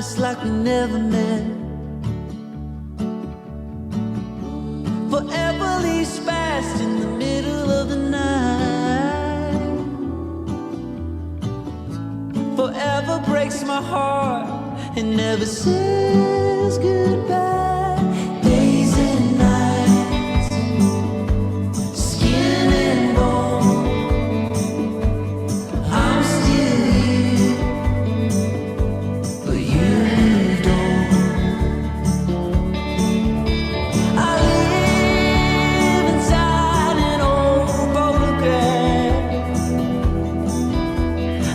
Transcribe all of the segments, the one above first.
it's like we never met. Forever leaves fast in the middle of the night. Forever breaks my heart and never says goodbye. Days and nights, skin and bone, I'm still here, but you moved on. I live inside an old photograph.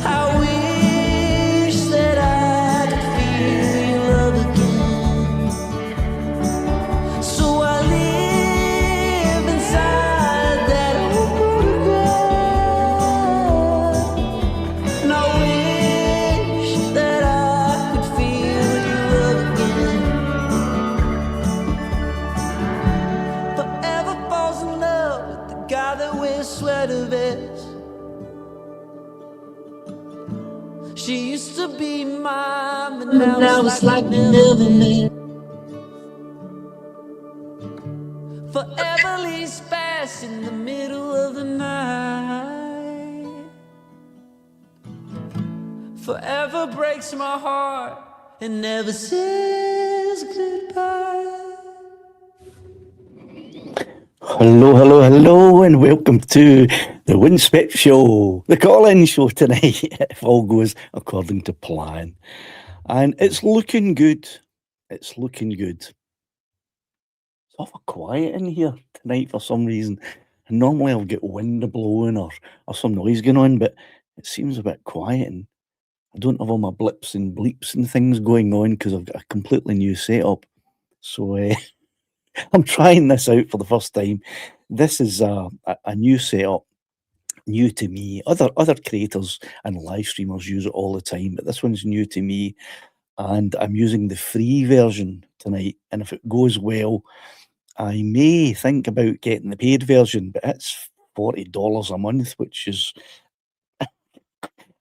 I wish that I could feel your love again. So I live inside that old photograph. And I wish that I could feel your love again. Forever falls in love with the guy that wears sweater vests. She used to be mine, but now it's like we never met. Forever leaves fast in the middle of the night. Forever breaks my heart and never says goodbye. Hello, and welcome to the Winspec Show, the call-in show tonight, if all goes according to plan. And it's looking good. It's looking good. It's awful quiet in here tonight for some reason. And normally I'll get wind blowing or some noise going on, but it seems a bit quiet, and I don't have all my blips and bleeps and things going on because I've got a completely new setup. So I'm trying this out for the first time. This is a new setup, new to me. Other creators and live streamers use it all the time, but this one's new to me, and I'm using the free version tonight. And if it goes well, I may think about getting the paid version, but it's $40 a month, which is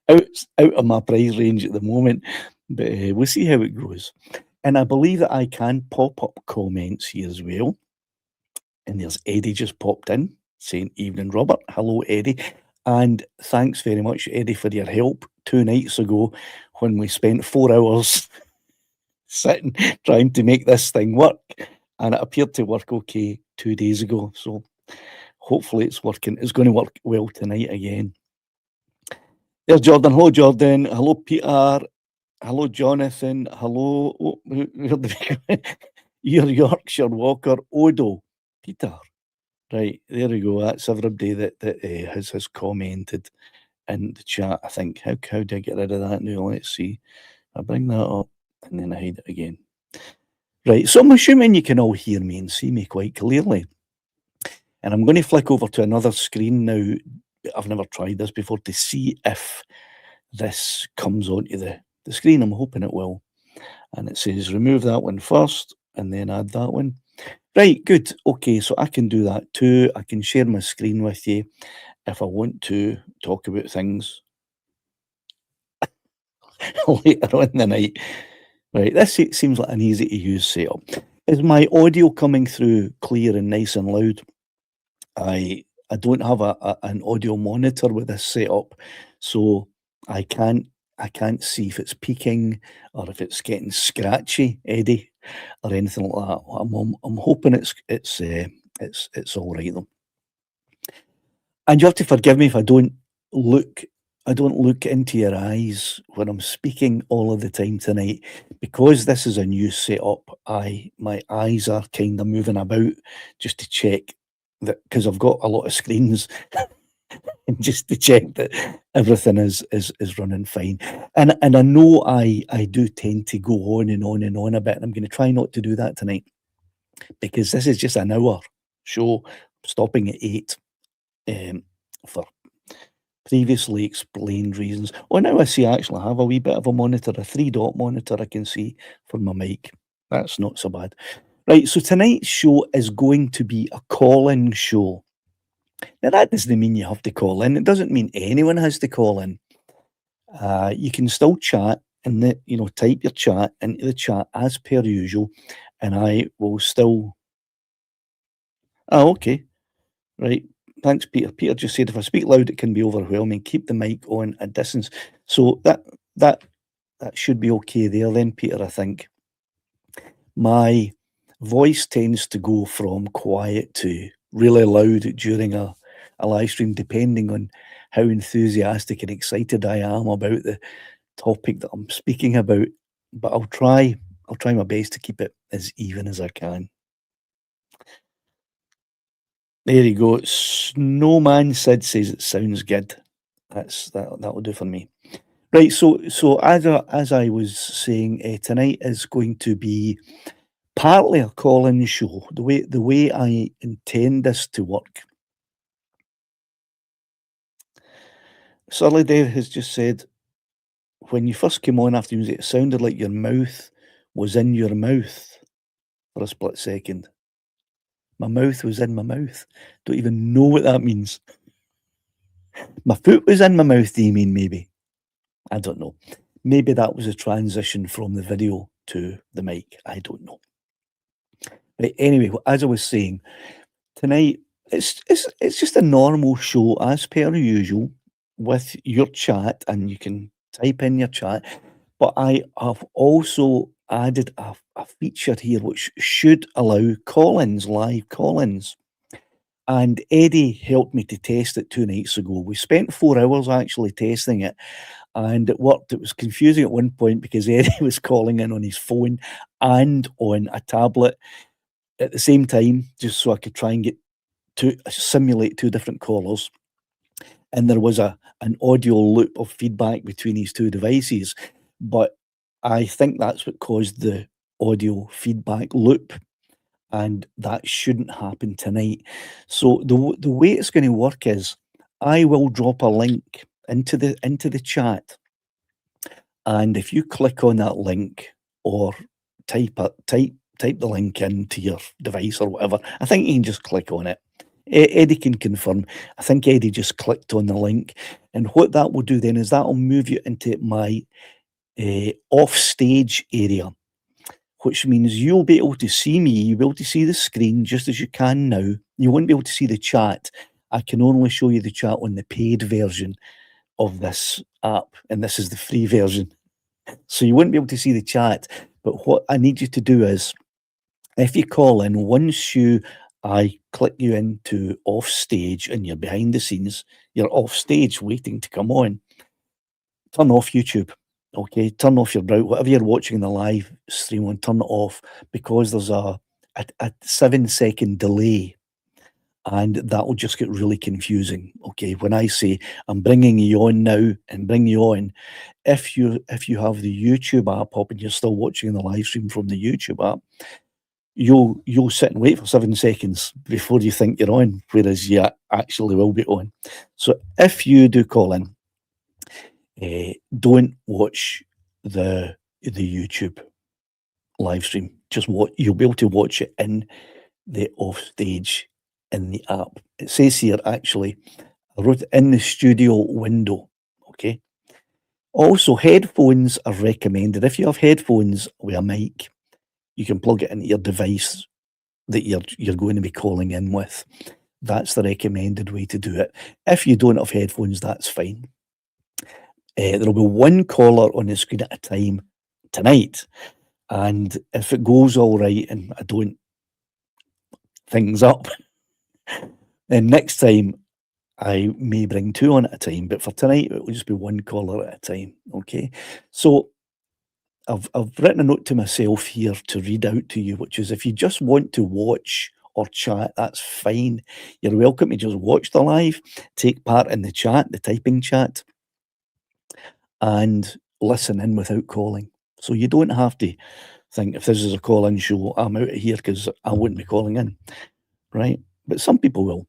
out of my price range at the moment. But we'll see how it goes. And I believe that I can pop up comments here as well. And there's Eddie just popped in saying, "Evening, Robert." Hello, Eddie. And thanks very much, Eddie, for your help 2 nights ago when we spent 4 hours sitting trying to make this thing work. And it appeared to work okay 2 days ago. So hopefully it's working. It's going to work well tonight again. There's Jordan. Hello, Jordan. Hello, Peter. Hello, Jonathan. Hello, your Yorkshire Walker, Odo. Peter. Right, there we go. That's everybody that has commented in the chat, I think. How do I get rid of that now? Let's see. I bring that up and then I hide it again. Right, so I'm assuming you can all hear me and see me quite clearly. And I'm going to flick over to another screen now. I've never tried this before to see if this comes onto the screen. I'm hoping it will. And it says remove that one first and then add that one. Right, good. Okay, so I can do that too. I can share my screen with you if I want to talk about things later on in the night. Right, this seems like an easy to use setup. Is my audio coming through clear and nice and loud? I don't have an audio monitor with this setup, so I can't see if it's peaking or if it's getting scratchy, Eddie, or anything like that. I'm hoping it's all right though. And you have to forgive me if I don't look into your eyes when I'm speaking all of the time tonight, because this is a new setup. My eyes are kind of moving about just to check that, because I've got a lot of screens. And just to check that everything is running fine. And I know I do tend to go on and on and on a bit, and I'm going to try not to do that tonight, because this is just an hour show, stopping at 8 for previously explained reasons. Oh, now I see I actually have a wee bit of a monitor, a 3-dot monitor I can see for my mic. That's not so bad. Right, so tonight's show is going to be a call-in show. Now, that doesn't mean you have to call in. It doesn't mean anyone has to call in. You can still chat and type your chat into the chat as per usual, and I will still. Oh, okay, right. Thanks, Peter. Peter just said if I speak loud, it can be overwhelming. Keep the mic on a distance. So that should be okay there, then, Peter. I think my voice tends to go from quiet to really loud during a live stream, depending on how enthusiastic and excited I am about the topic that I'm speaking about. But I'll try my best to keep it as even as I can. There you go. Snowman Sid says it sounds good. That'll do for me. Right. So as I was saying, tonight is going to be partly a call-in show. The way I intend this to work. Surly Dave has just said, when you first came on after music, it sounded like your mouth was in your mouth for a split second. My mouth was in my mouth. Don't even know what that means. My foot was in my mouth, do you mean, maybe? I don't know. Maybe that was a transition from the video to the mic. I don't know. But anyway, as I was saying, tonight it's just a normal show as per usual with your chat, and you can type in your chat. But I have also added a feature here which should allow call-ins, live call-ins. And Eddie helped me to test it 2 nights ago. We spent 4 hours actually testing it, and it worked. It was confusing at one point because Eddie was calling in on his phone and on a tablet at the same time, just so I could try and get to simulate 2 different callers. And there was an audio loop of feedback between these 2 devices. But I think that's what caused the audio feedback loop, and that shouldn't happen tonight. So the way it's going to work is I will drop a link into the chat, and if you click on that link or type the link into your device or whatever, I think you can just click on it. Eddie can confirm. I think Eddie just clicked on the link, and what that will do then is that will move you into my off stage area, which means you'll be able to see me. You'll be able to see the screen just as you can now. You won't be able to see the chat. I can only show you the chat on the paid version of this app, and this is the free version. So you wouldn't be able to see the chat. But what I need you to do is, if you call in, once I click you into off stage and you're behind the scenes, you're off stage waiting to come on, turn off YouTube. Okay, turn off your browser, whatever you're watching the live stream on, turn it off, because there's a 7-second delay, and that will just get really confusing. Okay, when I say I'm bringing you on now and bring you on, if you have the YouTube app up and you're still watching the live stream from the YouTube app, you'll sit and wait for 7 seconds before you think you're on, whereas you actually will be on. So if you do call in, don't watch the YouTube live stream. Just you'll be able to watch it in the off stage in the app. It says here, actually, I wrote it in the studio window. Okay. Also, headphones are recommended. If you have headphones with a mic, you can plug it into your device that you're going to be calling in with. That's the recommended way to do it. If you don't have headphones, that's fine. There'll be 1 caller on the screen at a time tonight, and if it goes all right and I don't things up, then next time I may bring 2 on at a time, but for tonight it will just be 1 caller at a time. Okay, so I've written a note to myself here to read out to you, which is, if you just want to watch or chat, that's fine. You're welcome to just watch the live, take part in the chat, the typing chat, and listen in without calling. So you don't have to think, if this is a call-in show, I'm out of here because I wouldn't be calling in, right? But some people will.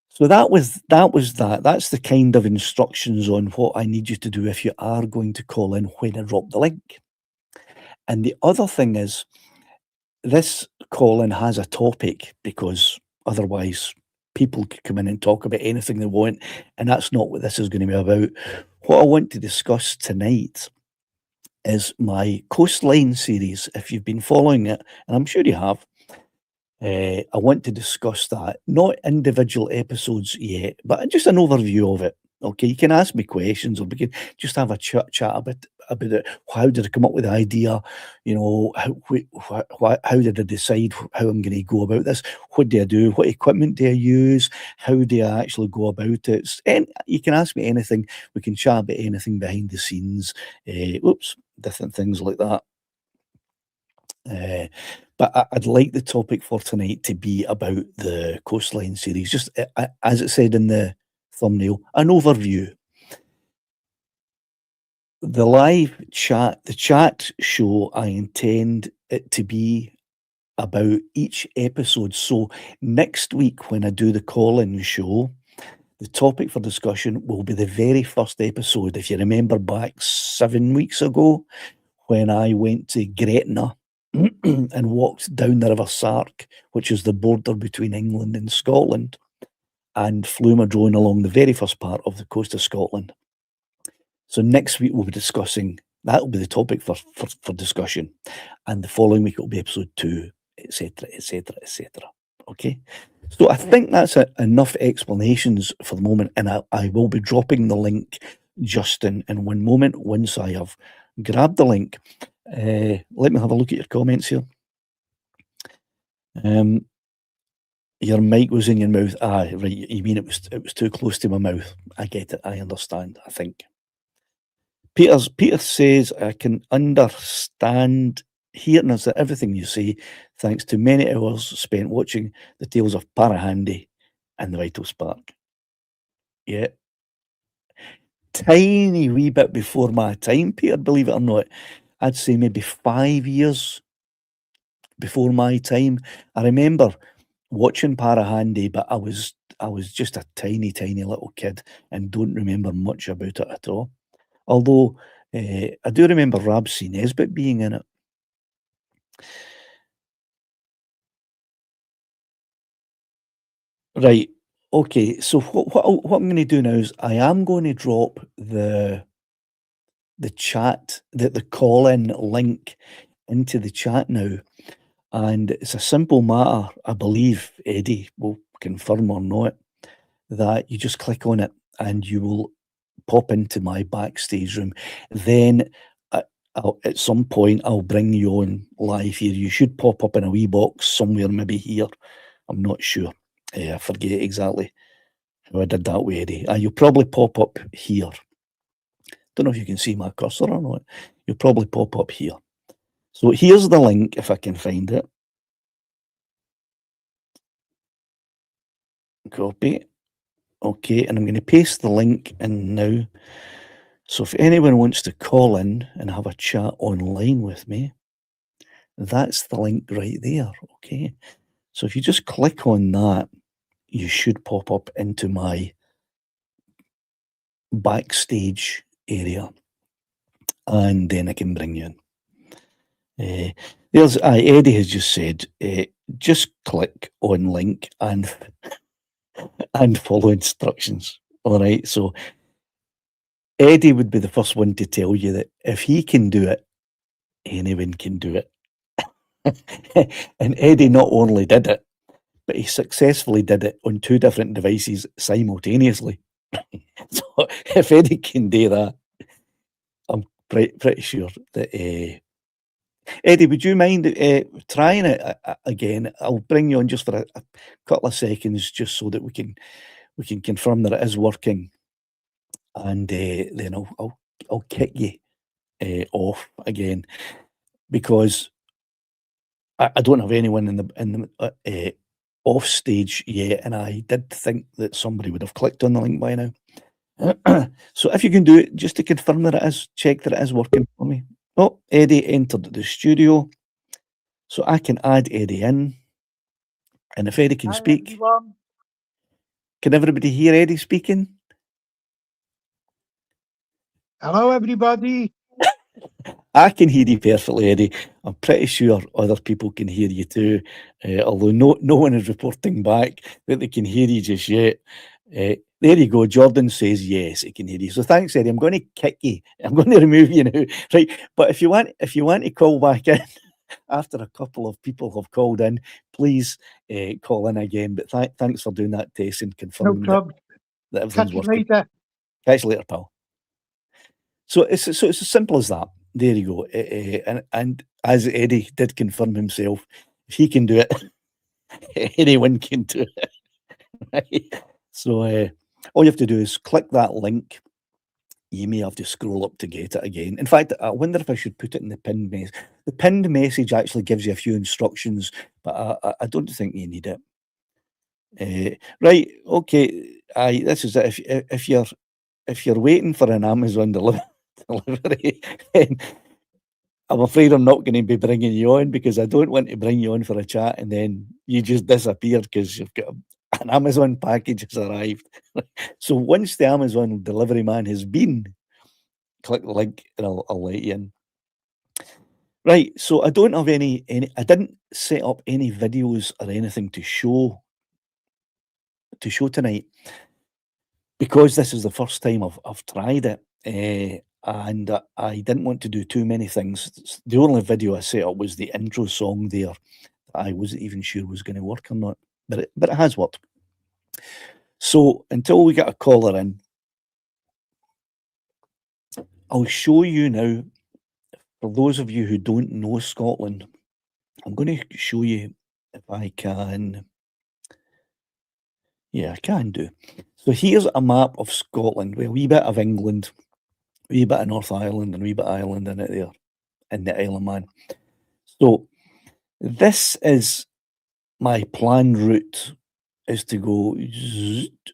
So that was that. That's the kind of instructions on what I need you to do if you are going to call in when I drop the link. And the other thing is, this call-in has a topic, because otherwise people could come in and talk about anything they want, and that's not what this is going to be about. What I want to discuss tonight is my Coastline series. If you've been following it, and I'm sure you have, I want to discuss that. Not individual episodes yet, but just an overview of it. Okay, you can ask me questions, or we can just have a chat about it. How did I come up with the idea? You know, how did I decide how I'm going to go about this? What do I do? What equipment do I use? How do I actually go about it? And you can ask me anything. We can chat about anything behind the scenes. Different things like that. But I'd like the topic for tonight to be about the Coastline series, just as it said in the thumbnail, an overview. The live chat, the chat show, I intend it to be about each episode. So next week, when I do the call-in show, the topic for discussion will be the very first episode. If you remember back 7 weeks ago, when I went to Gretna and walked down the River Sark, which is the border between England and Scotland, and flew my drone along the very first part of the coast of Scotland. So next week we'll be discussing, that will be the topic for discussion, and the following week it will be episode 2, etc., etc., etc. Okay, so I think that's enough explanations for the moment, and I will be dropping the link just in 1 moment once I have grabbed the link. Let me have a look at your comments here. Your mic was in your mouth. Ah, right. You mean it was too close to my mouth? I get it. I understand. I think. Peter says I can understand, hearing us everything you say, thanks to many hours spent watching the tales of Parahandy and the Vital Spark. Yeah. Tiny wee bit before my time, Peter, believe it or not. I'd say maybe 5 years before my time. I remember watching Parahandy, but I was just a tiny little kid and don't remember much about it at all. Although I do remember Rabsy Nesbitt being in it. Right. Okay. So what I'm going to do now is I am going to drop the chat, the call-in link into the chat now. And it's a simple matter, I believe, Eddie will confirm or not, that you just click on it and you will pop into my backstage room. Then at some point, I'll bring you on live here. You should pop up in a wee box somewhere, maybe here. I'm not sure. I forget exactly how I did that way, Eddie. You'll probably pop up here. Don't know if you can see my cursor or not. You'll probably pop up here. So here's the link, if I can find it. Copy. Okay, and I'm going to paste the link in now. So if anyone wants to call in and have a chat online with me, that's the link right there. Okay, so if you just click on that, you should pop up into my backstage area, and then I can bring you in. There's Eddie has just said, just click on link and follow instructions. All right, so Eddie would be the first one to tell you that if he can do it, anyone can do it. And Eddie not only did it, but he successfully did it on 2 different devices simultaneously. So if Eddie can do that, I'm pretty sure that Eddie, would you mind trying it again? I'll bring you on just for a couple of seconds, just so that we can confirm that it is working, and then I'll kick you off again, because I don't have anyone in the off stage yet, and I did think that somebody would have clicked on the link by now. So if you can do it, just to confirm that it is, check that it is working for me. Oh, Eddie entered the studio, so I can add Eddie in, and if Eddie can speak, everyone. Can everybody hear Eddie speaking? Hello, everybody. I can hear you perfectly, Eddie. I'm pretty sure other people can hear you too, although no one is reporting back that they can hear you just yet. There you go. Jordan says yes, he can hear you. So thanks, Eddie. I'm going to kick you. I'm going to remove you now, right? But if you want to call back in after a couple of people have called in, please call in again. But thanks for doing that, Tess, and No confirming trouble. that everything's Catch you working. later. Catch you later, pal. So it's as simple as that. There you go. And as Eddie did confirm himself, if he can do it, anyone can do it. Right? So all you have to do is click that link. You may have to scroll up to get it again. In fact, I wonder if I should put it in the pinned message. The pinned message actually gives you a few instructions, but I don't think you need it. Right, okay. This is it. If you're waiting for an Amazon delivery, then I'm afraid I'm not going to be bringing you on, because I don't want to bring you on for a chat and then you just disappear because you've got an Amazon package has arrived. So once the Amazon delivery man has been, click the link and I'll let you in. Right, so I don't have any I didn't set up any videos or anything to show tonight, because this is the first time I've tried it, and I didn't want to do too many things. The only video I set up was the intro song there. I wasn't even sure was going to work or not, but it has worked. So until we get a caller in, I'll show you now. For those of you who don't know Scotland, I'm going to show you if I can. Yeah, I can do. So here's a map of Scotland with a wee bit of England, a wee bit of North Ireland, and a wee bit of Ireland in it there, in the Isle of Man. So this is my planned route, is to go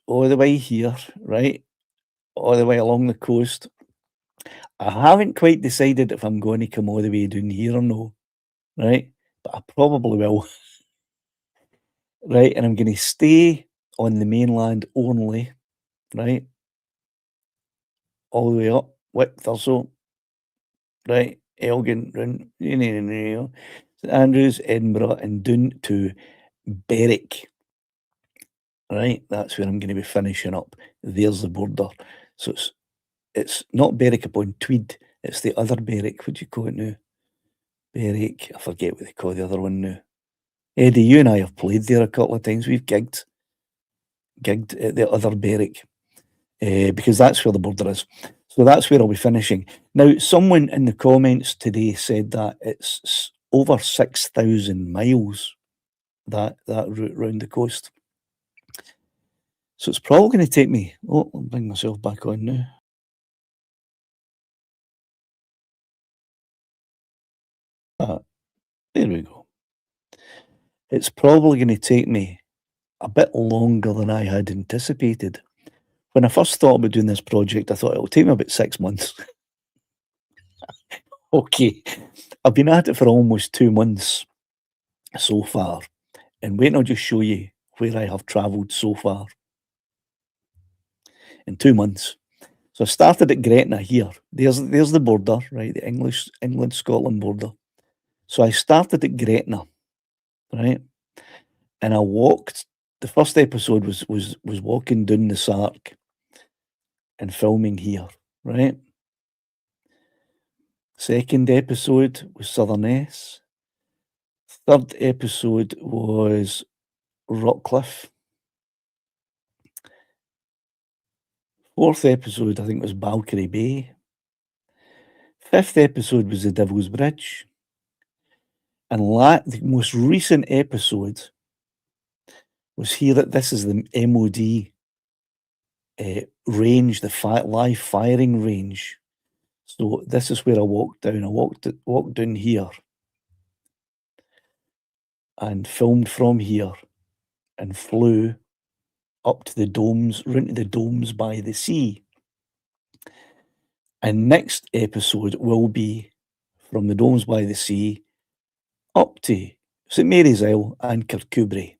all the way here, right? All the way along the coast. I haven't quite decided if I'm going to come all the way down here or no, right? But I probably will. Right, and I'm going to stay on the mainland only, right? All the way up, width or so, right? Elgin, St Andrews, Edinburgh, and down to Berwick. Right, that's where I'm going to be finishing up. There's the border. So it's not Berwick upon Tweed, it's the other Berwick. What do you call it now? Berwick, I forget what they call the other one now. Eddie, you and I have played there a couple of times. We've gigged at the other Berwick, because that's where the border is. So that's where I'll be finishing. Now, someone in the comments today said that it's over 6,000 miles, that route round the coast. So it's probably going to take me. Oh, I'll bring myself back on now. There we go. It's probably going to take me a bit longer than I had anticipated. When I first thought about doing this project, I thought it'll take me about 6 months. Okay, I've been at it for almost 2 months so far. And wait, I'll just show you where I have travelled so far in 2 months. So I started at Gretna here. There's the border, right? The England-Scotland border. So I started at Gretna, right? And I walked. The first episode was walking down the Sark and filming here, right? Second episode was Southerness. Third episode was Rockcliffe. Fourth episode, I think, was Balcarry Bay. Fifth episode was the Devil's Bridge. And the most recent episode was here. This is the MOD range, the live firing range. So this is where I walked down. I walked down here and filmed from here and flew up to the domes, round to the domes by the sea. And next episode will be from the domes by the sea up to St Mary's Isle and Kirkcudbright.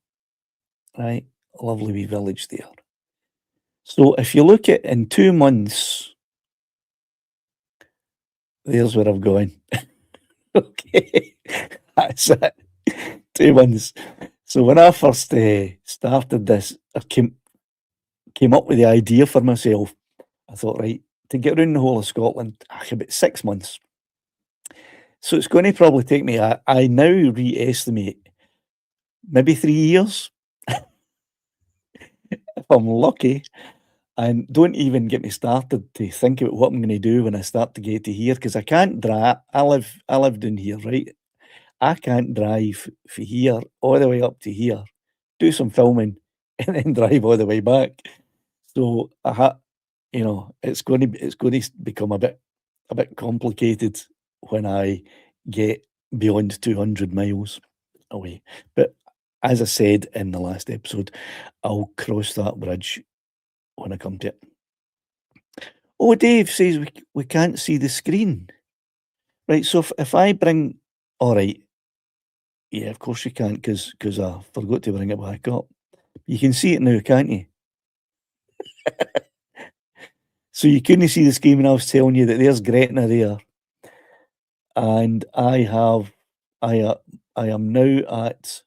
Right, a lovely wee village there. So if you look at in 2 months, there's where I've gone. Okay, that's it. 2 months. So when I first started this, I came came up with the idea for myself. I thought, right, to get around the whole of Scotland, about 6 months. So it's going to probably take me, I now re-estimate, maybe 3 years, if I'm lucky. And don't even get me started to think about what I'm going to do when I start to get to here, because I can't drive. I live down here, right? I can't drive from here all the way up to here, do some filming, and then drive all the way back. So it's going to become a bit complicated when I get beyond 200 miles away. But as I said in the last episode, I'll cross that bridge when I come to it. Oh, Dave says we can't see the screen. Right, so if I bring... All right. Yeah, of course you can't, because I forgot to bring it back up. You can see it now, can't you? So you couldn't see the screen when I was telling you that there's Gretna there. And I am now at...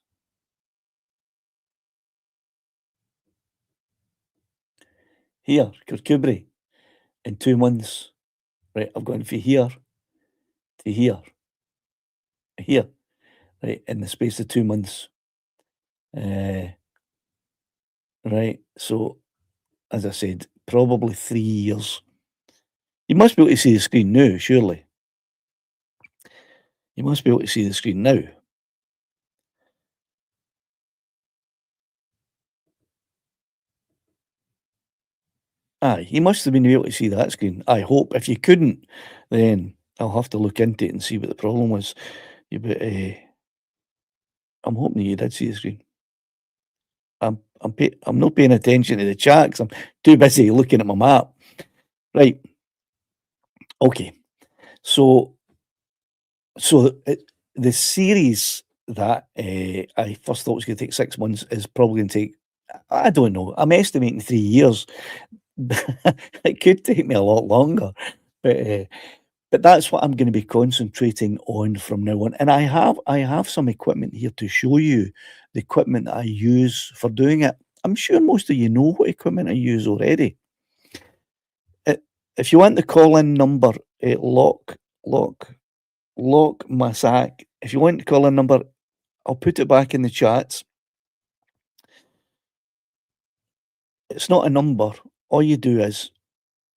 here, Kirkcudbright, in 2 months. Right, I've gone from here to here, right, in the space of 2 months. Right, so, as I said, probably 3 years. You must be able to see the screen now, surely. You must be able to see the screen now. Aye, you must have been able to see that screen. I hope. If you couldn't, then I'll have to look into it and see what the problem was. Yeah, but I'm hoping you did see the screen. I'm not paying attention to the chat because I'm too busy looking at my map. Right. Okay. So the series that I first thought was going to take 6 months is probably going to take, I don't know, I'm estimating 3 years. It could take me a lot longer, but that's what I'm going to be concentrating on from now on. And I have some equipment here to show you the equipment that I use for doing it. I'm sure most of you know what equipment I use already. If you want the call-in number, lock my sack. If you want the call-in number, I'll put it back in the chats. It's not a number. All you do is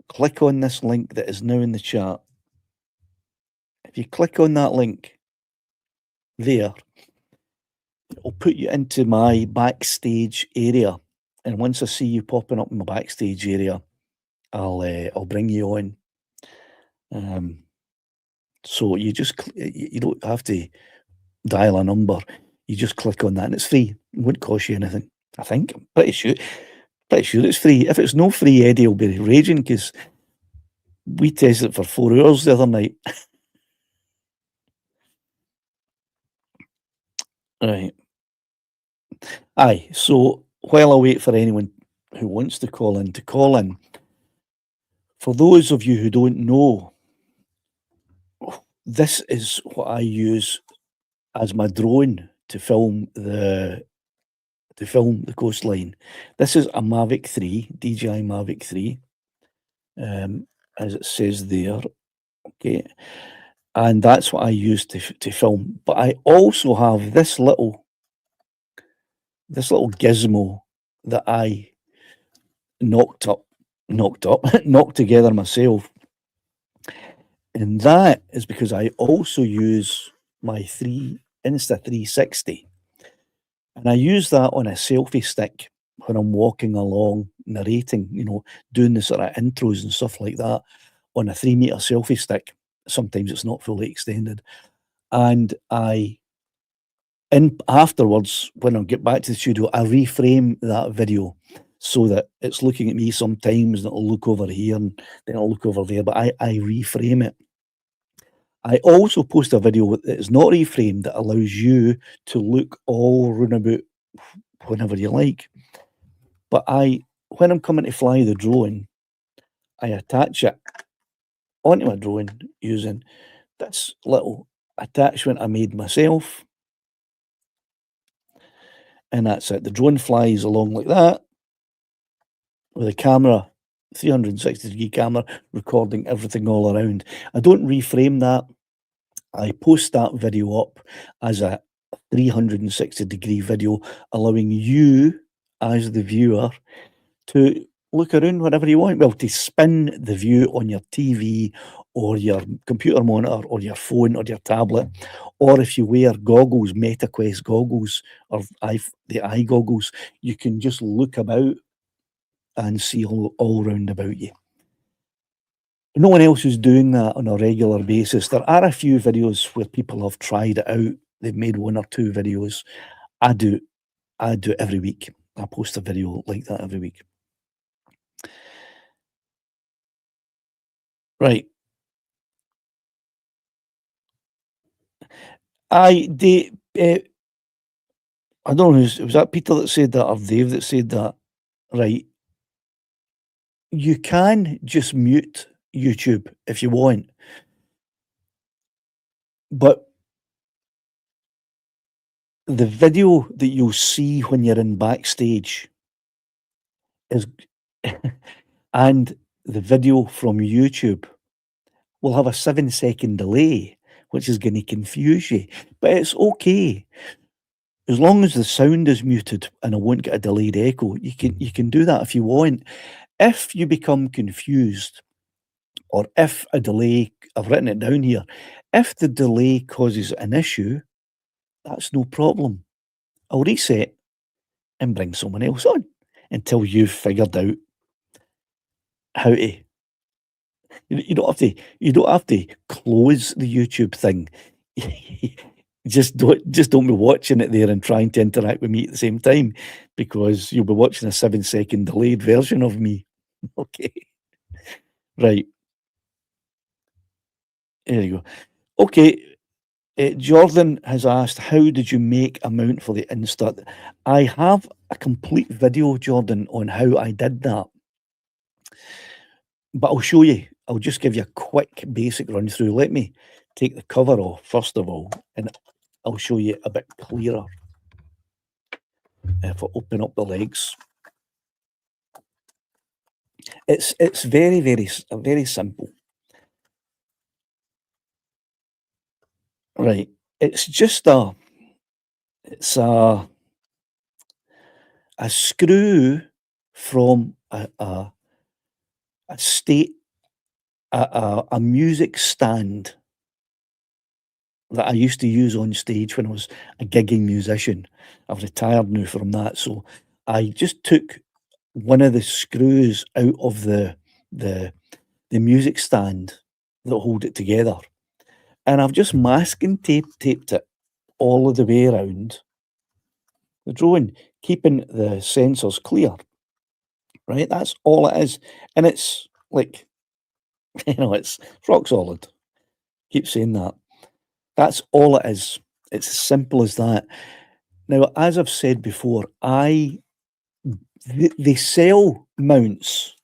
click on this link that is now in the chat. If you click on that link there, it'll put you into my backstage area. And once I see you popping up in my backstage area, I'll bring you on. So you just you don't have to dial a number. You just click on that, and it's free. It won't cost you anything. I think. I'm pretty sure it's free. If it's no free, Eddie will be raging because we tested it for 4 hours the other night. Right. Aye. So while I wait for anyone who wants to call in, for those of you who don't know, this is what I use as my drone to film the coastline. This is a Mavic 3, DJI Mavic 3, as it says there. Okay, and that's what I use to film. But I also have this little gizmo that I knocked together myself. And that is because I also use my Insta360. And I use that on a selfie stick when I'm walking along, narrating, doing the sort of intros and stuff like that on a 3-meter selfie stick. Sometimes it's not fully extended. And afterwards, when I get back to the studio, I reframe that video so that it's looking at me sometimes, and it'll look over here and then it'll look over there, but I reframe it. I also post a video that is not reframed that allows you to look all round about whenever you like. But when I'm coming to fly the drone, I attach it onto my drone using this little attachment I made myself. And that's it. The drone flies along like that. with a camera, 360-degree camera, recording everything all around. I don't reframe that. I post that video up as a 360-degree video, allowing you, as the viewer, to look around wherever you want. Well, to spin the view on your TV or your computer monitor or your phone or your tablet, or if you wear goggles, MetaQuest goggles, or the eye goggles, you can just look about and see all round about you. No one else is doing that on a regular basis. There are a few videos where people have tried it out. They've made 1 or 2 videos. I do every week. I post a video like that every week. Right. I don't know, was that Peter that said that or Dave that said that? Right. You can just mute YouTube if you want. But the video that you'll see when you're in backstage is and the video from YouTube will have a 7-second delay, which is going to confuse you. But it's okay. As long as the sound is muted and I won't get a delayed echo, you can do that if you want. If you become confused, or if a delay, I've written it down here, if the delay causes an issue, that's no problem. I'll reset and bring someone else on until you've figured out how to. You don't have to close the YouTube thing. just don't be watching it there and trying to interact with me at the same time, because you'll be watching a 7-second delayed version of me. Okay. Right. There you go. Okay. Jordan has asked, how did you make a mount for the Insta? I have a complete video, Jordan, on how I did that. But I'll show you. I'll just give you a quick basic run through. Let me take the cover off, first of all, and I'll show you a bit clearer. If I open up the legs. It's very, very simple. Right. It's just a screw from a music stand that I used to use on stage when I was a gigging musician. I've retired now from that, so I just took one of the screws out of the music stand that hold it together, and I've just masking taped it all of the way around the drone, keeping the sensors clear. Right, that's all it is, and it's like, it's rock solid. Keep saying that. That's all it is. It's as simple as that. Now, as I've said before, they sell mounts,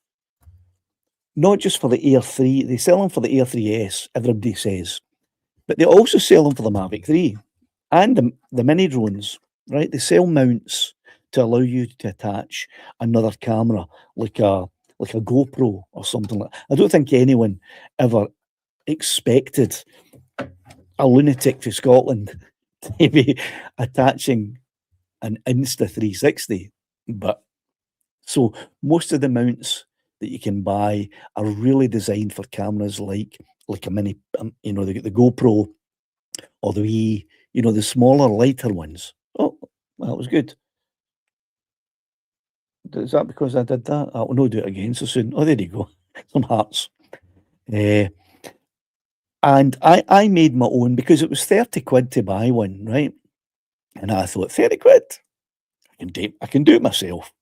not just for the Air 3, they sell them for the Air 3S, everybody says, but they also sell them for the Mavic 3 and the mini drones, right? They sell mounts to allow you to attach another camera, like a GoPro or something like that. I don't think anyone ever expected a lunatic to Scotland to be attaching an Insta360, but so most of the mounts that you can buy are really designed for cameras like a mini, the GoPro, or the the smaller, lighter ones. Oh, that was good. Is that because I did that? I will not do it again so soon. Oh, there you go. Some hearts. And I made my own because it was 30 quid to buy one, right? And I thought, 30 quid? I can do it myself.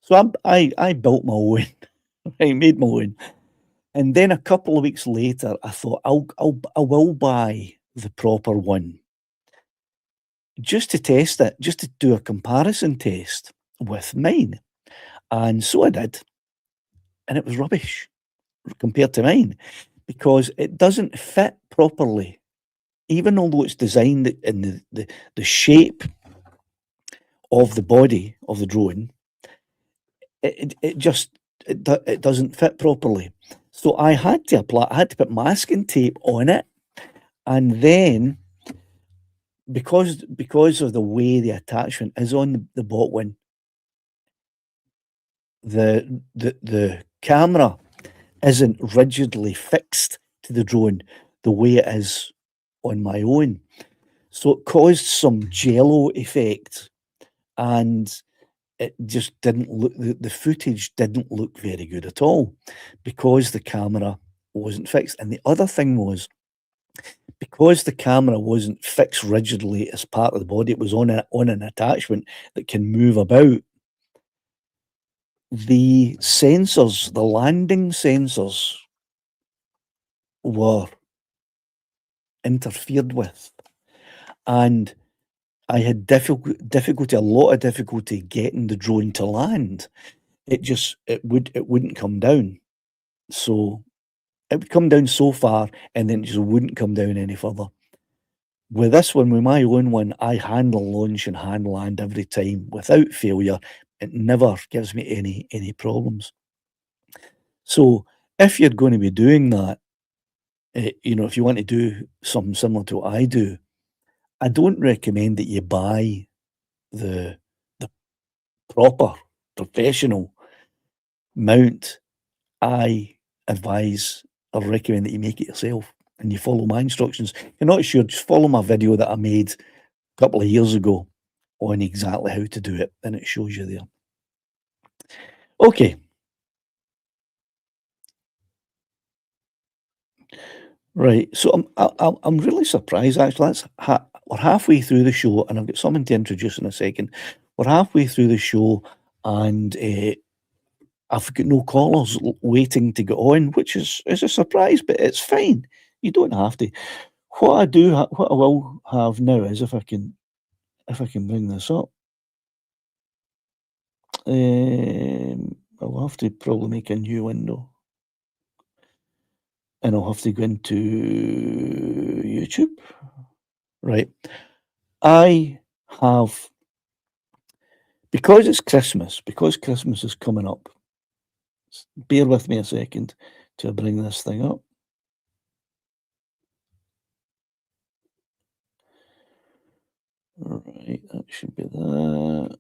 So I built my own. I made my own. And then a couple of weeks later, I thought I will buy the proper one, just to test it, just to do a comparison test with mine. And so I did. And it was rubbish compared to mine, because it doesn't fit properly. Even although it's designed in the shape of the body of the drone, it just it doesn't fit properly. So I had to put masking tape on it, and then because of the way the attachment is on the bottom, the camera isn't rigidly fixed to the drone the way it is on my own. So it caused some jello effect, and it just didn't look, the footage didn't look very good at all because the camera wasn't fixed. And the other thing was, because the camera wasn't fixed rigidly as part of the body, it was on an attachment that can move about. The sensors, the landing sensors, were interfered with, and I had a lot of difficulty getting the drone to land. It wouldn't come down. So it would come down so far, and then it just wouldn't come down any further. With this one, with my own one, I handle launch and hand land every time without failure. It never gives me any problems. So if you're going to be doing that, if you want to do something similar to what I do, I don't recommend that you buy the proper professional mount. I advise or recommend that you make it yourself and you follow my instructions. If you're not sure, just follow my video that I made a couple of years ago on exactly how to do it, and it shows you there. Okay. Right, so I'm really surprised actually. We're halfway through the show, and I've got something to introduce in a second. We're halfway through the show, and I've got no callers waiting to get on, which is a surprise, but it's fine. You don't have to. What I will have now is if I can bring this up. I'll have to probably make a new window. And I'll have to go into YouTube. Right. I have, because it's Christmas, because Christmas is coming up, bear with me a second to bring this thing up. Right, that should be that.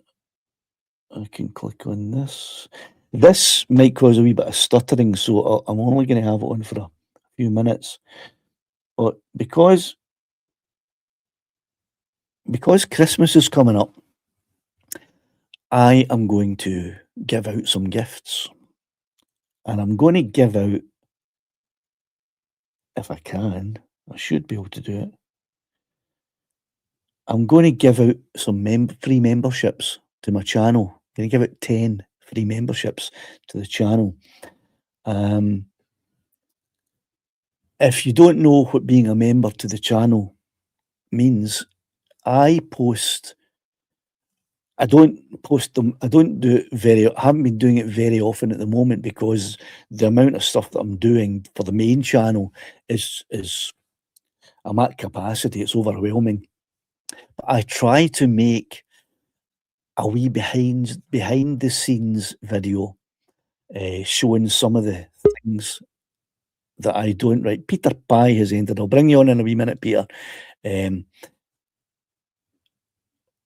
I can click on this. This might cause a wee bit of stuttering, so I'm only going to have it on for a few minutes. But because Christmas is coming up, I am going to give out some gifts. And I'm going to give out, if I can, I should be able to do it. I'm going to give out some free memberships to my channel. I'm going to give out 10 free memberships to the channel. If you don't know what being a member to the channel means, I don't post them. I don't do it I haven't been doing it very often at the moment because the amount of stuff that I'm doing for the main channel is I'm at capacity. It's overwhelming. But I try to make a wee behind the scenes video showing some of the things that I don't. Right, Peter Pye has entered. I'll bring you on in a wee minute, Peter.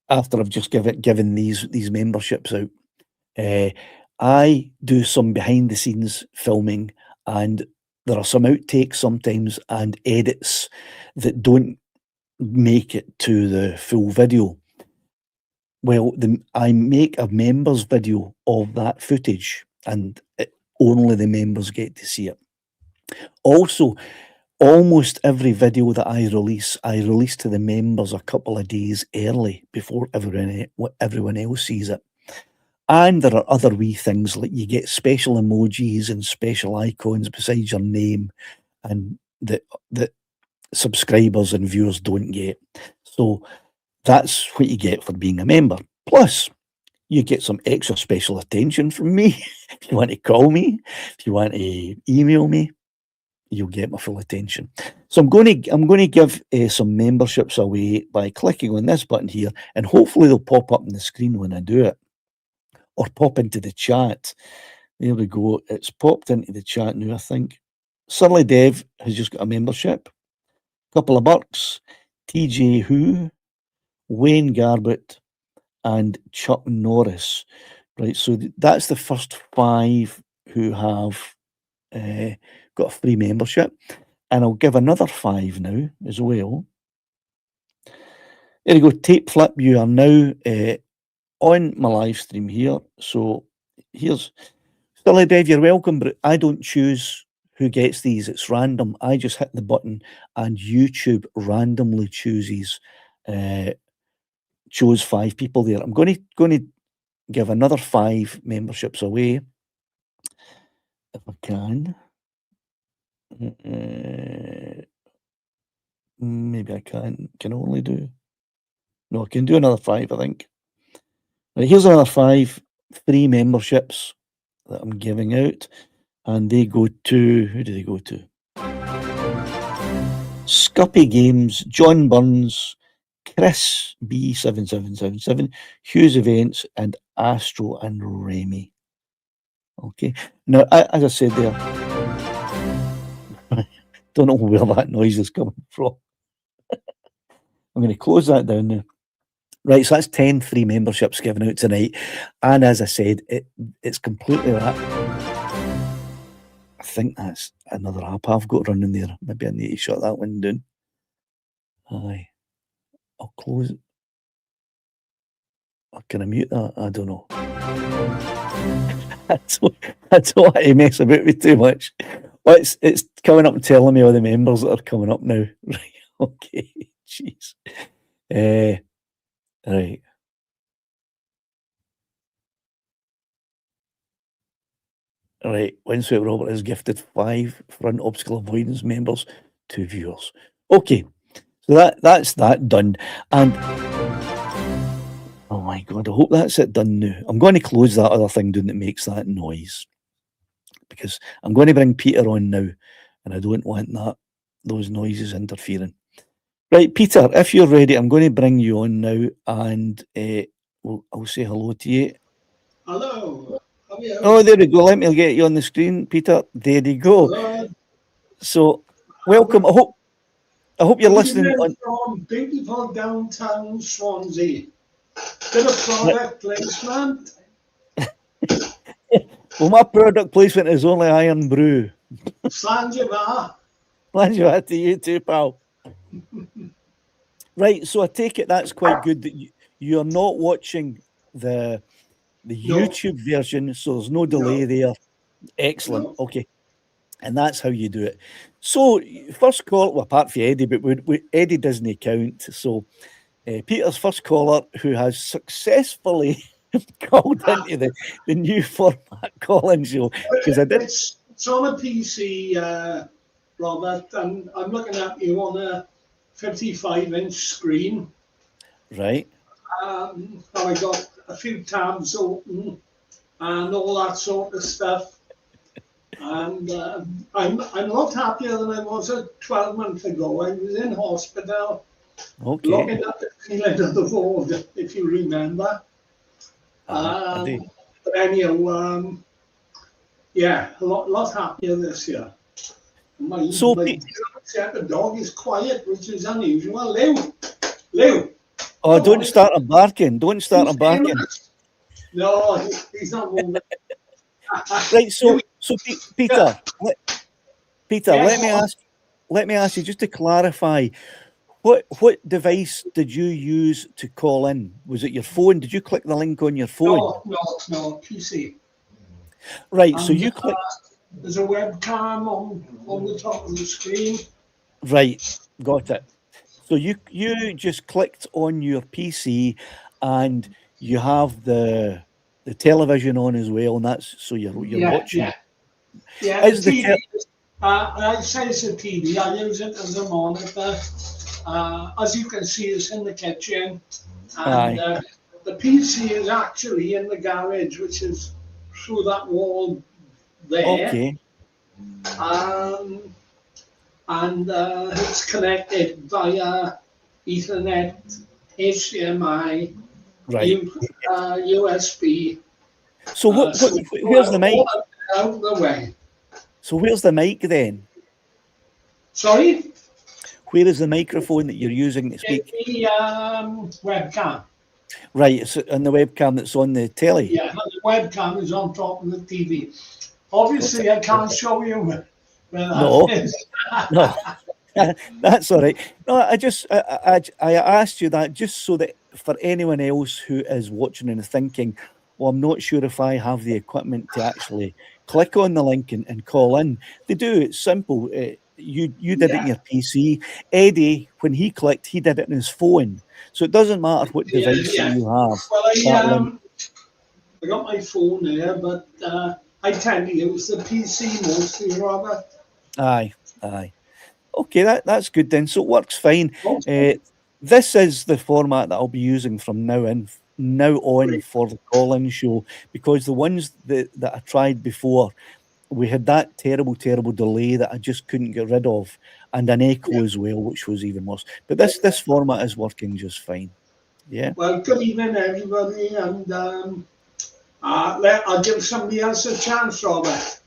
After I've just given these memberships out, I do some behind the scenes filming, and there are some outtakes sometimes and edits that don't make it to the full video. Well, I make a members video of that footage, and only the members get to see it. Also, almost every video that I release to the members a couple of days early before everyone else sees it. And there are other wee things, like you get special emojis and special icons besides your name, and that subscribers and viewers don't get. So that's what you get for being a member. Plus, you get some extra special attention from me. If you want to call me, if you want to email me, you'll get my full attention. So I'm going to give some memberships away by clicking on this button here, and hopefully they'll pop up on the screen when I do it, or pop into the chat. There we go. It's popped into the chat now, I think. Surly Dev has just got a membership. Couple of bucks. TJ Who, Wayne Garbett, and Chuck Norris. Right, so that's the first 5 who have got a free membership. And I'll give another 5 now as well. There you go. Tape Flip, you are now on my live stream here. So here's Silly Dev, you're welcome, but I don't choose who gets these. It's random. I just hit the button and YouTube randomly chose 5 people there. I'm going to give another 5 memberships away if I can. Maybe I can only do. No, I can do another 5, I think. Right, here's another 5 free memberships that I'm giving out, and they go to, who do they go to? Scuppy Games, John Burns, Chris B7777, Hughes Events, and Astro and Remy. Okay, now as I said there, don't know where that noise is coming from. I'm going to close that down now. Right, so that's 10 free memberships given out tonight, and as I said, it's completely that. I think that's another app I've got running there. Maybe I need to shut that one down. Aye, I'll close it. Can I mute that? I don't know. I don't want to mess about with too much. Well, it's coming up and telling me all the members that are coming up now. Right, okay, jeez. Right. Right, Windswept Robert has gifted 5 front obstacle avoidance members to viewers. Okay, so that's that done. And oh my God, I hope that's it done now. I'm going to close that other thing down that makes that noise, because I'm going to bring Peter on now, and I don't want those noises interfering. Right, Peter, if you're ready, I'm going to bring you on now, and I'll say hello to you. Hello. Oh, there we go. Let me get you on the screen, Peter. There you go. Hello. So, welcome. I hope you're listening. From beautiful downtown Swansea. Bit of product placement. Well, my product placement is only Iron Brew. Slanjava. Slanjava to you too, pal. Right, so I take it that's quite good that you're not watching the YouTube version, so there's no delay there. Excellent. No. Okay. And that's how you do it. So first call, well, apart from Eddie, but Eddie doesn't count. So Peter's first caller who has successfully called into the new format call-in show. Because it's on a PC, Robert, and I'm looking at you on a 55-inch screen. Right. And I got a few tabs open and all that sort of stuff. And I'm a lot happier than I was 12 months ago. I was in hospital, looking at the feeling of the ward, if you remember. I do. But anyhow, yeah, a lot happier this year. My Shepherd dog is quiet, which is unusual. Lou. Oh, don't start him barking. Don't start him barking. No, he's not moving. Right, so Peter, Yes. let me ask you just to clarify, what device did you use to call in? Was it your phone? Did you click the link on your phone? No, PC. Right, and, so you click. There's a webcam on the top of the screen. Right, got it. So you just clicked on your PC, and you have the television on as well, and that's so you're watching. Yeah, Is the TV. I say it's a TV. I use it as a monitor. As you can see, it's in the kitchen, and the PC is actually in the garage, which is through that wall there. Okay. And it's connected via Ethernet, HDMI, right, USB. So here's the mic. out of the way. So where's the mic then? Sorry? Where is the microphone that you're using to In speak? the webcam. Right, it's on the webcam that's on the telly. Yeah, the webcam is on top of the TV. Obviously, I can't show you where No. that is. No, that's all right. No, I asked you that just so that for anyone else who is watching and thinking, well, I'm not sure if I have the equipment to actually click on the link and call in. They do. It's simple. You did it in your PC. Eddie, when he clicked, he did it on his phone. So it doesn't matter what device Yeah. that you have. Well, that link. I got my phone there, but I tend to use the PC mostly, Robert. Aye. Okay, that's good then. So it works fine. Okay. This is the format that I'll be using from now on for the call-in show, because the ones that I tried before, we had that terrible delay that I just couldn't get rid of, and an echo as well, which was even worse. But this format is working just fine. Yeah. Well, good evening, everybody, and I'll give somebody else a chance, Robert.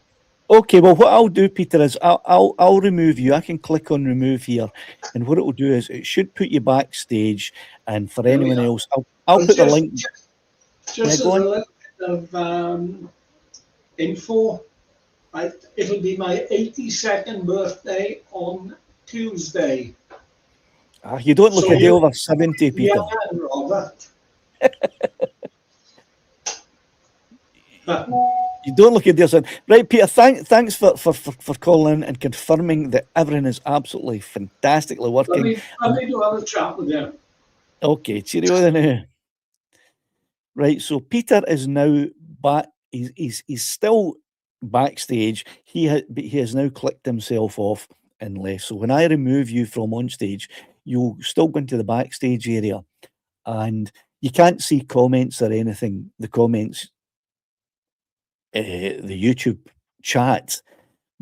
Okay, well, what I'll do, Peter, is I'll remove you. I can click on remove here, and what it will do is it should put you backstage. And for anyone else, I'll put the link. Just as a little bit of info, it'll be my 82nd birthday on Tuesday. You don't look So a day over 70, Peter. Yeah, Robert. You don't look at this. Right, Peter, thanks for calling in and confirming that everything is absolutely fantastically working. Let me do have a chat with you. Okay, cheerio then. Right, so Peter is now back. He's still backstage. He has now clicked himself off and left. So when I remove you from on stage, you'll still go into the backstage area, and you can't see comments or anything. The comments, the YouTube chat,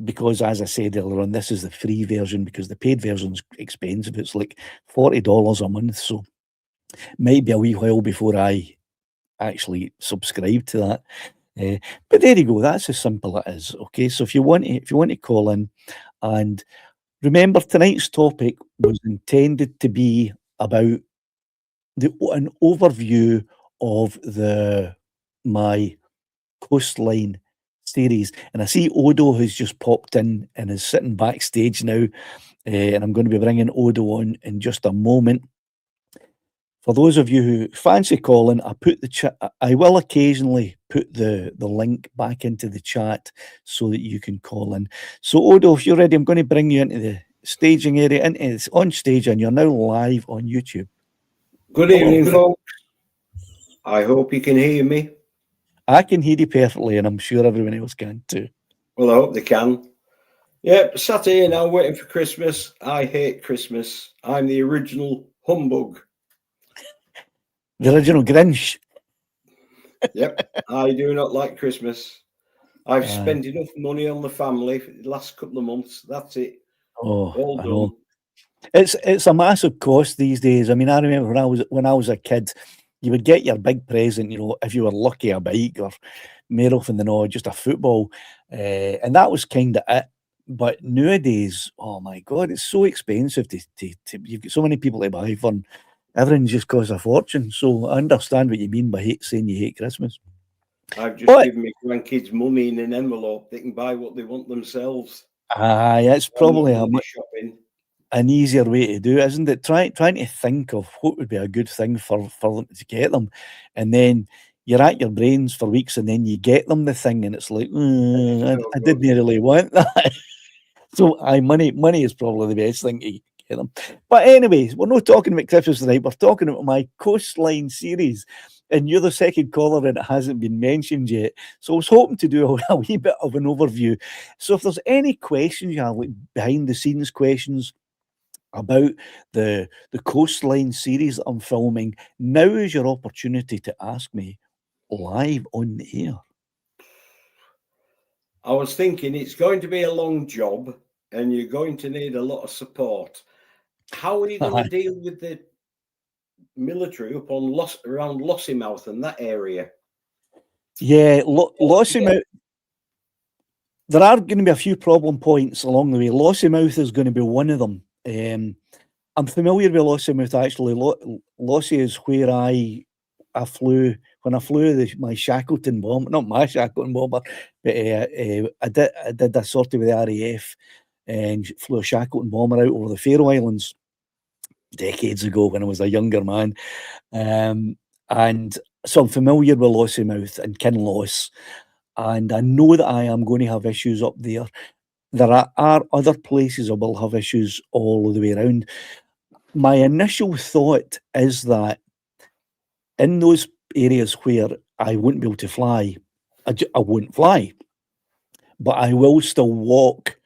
because as I said earlier on, this is the free version, because the paid version's expensive. It's like $40 a month, so might be a wee while before I actually subscribe to that. But there you go. That's as simple it is. Okay, so if you want to call in, and remember tonight's topic was intended to be about an overview of my Coastline series, and I see Odo has just popped in and is sitting backstage now, and I'm going to be bringing Odo on in just a moment. For those of you who fancy calling, I will occasionally put the link back into the chat so that you can call in. So Odo, if you're ready, I'm going to bring you into the staging area, and it's on stage, and you're now live on YouTube. Good evening, folks. I hope you can hear me. I can hear you perfectly, and I'm sure everyone else can too. Well, I hope they can. Yep, sat here now waiting for Christmas. I hate Christmas. I'm the original humbug. The original Grinch. Yep, I do not like Christmas. I've spent enough money on the family for the last couple of months. That's it. Oh, all I done. know. It's a massive cost these days. I mean, I remember when I was a kid, you would get your big present, if you were lucky, a bike, or more often than not, just a football, and that was kind of it. But nowadays, oh my God, it's so expensive to you've got so many people to buy for, and everything just costs a fortune. So I understand what you mean by saying you hate Christmas. I've just given my grandkids money in an envelope. They can buy what they want themselves. It's probably shopping. An easier way to do it, isn't it? Trying to think of what would be a good thing for them to get them, and then you're at your brains for weeks, and then you get them the thing, and it's like, I didn't really want that. So, money is probably the best thing to get them. But anyways, we're not talking about Christmas tonight. We're talking about my Coastline series, and you're the second caller, and it hasn't been mentioned yet. So I was hoping to do a wee bit of an overview. So if there's any questions you have, like behind the scenes questions about the Coastline series that I'm filming, now is your opportunity to ask me live on the air. I was thinking it's going to be a long job and you're going to need a lot of support. How are you going to deal with the military up on around Lossiemouth and that area? Yeah, Lossiemouth. there are going to be a few problem points along the way. Lossiemouth is going to be one of them. I'm familiar with Lossiemouth actually. Lossie is where I flew when I flew my Shackleton bomber, not my Shackleton bomber, but I did a sortie with the RAF and flew a Shackleton bomber out over the Faroe Islands decades ago when I was a younger man. And so I'm familiar with Lossiemouth and Kinloss, and I know that I am going to have issues up there. There are other places I will have issues all the way around. My initial thought is that in those areas where I wouldn't be able to fly, I won't fly, but I will still walk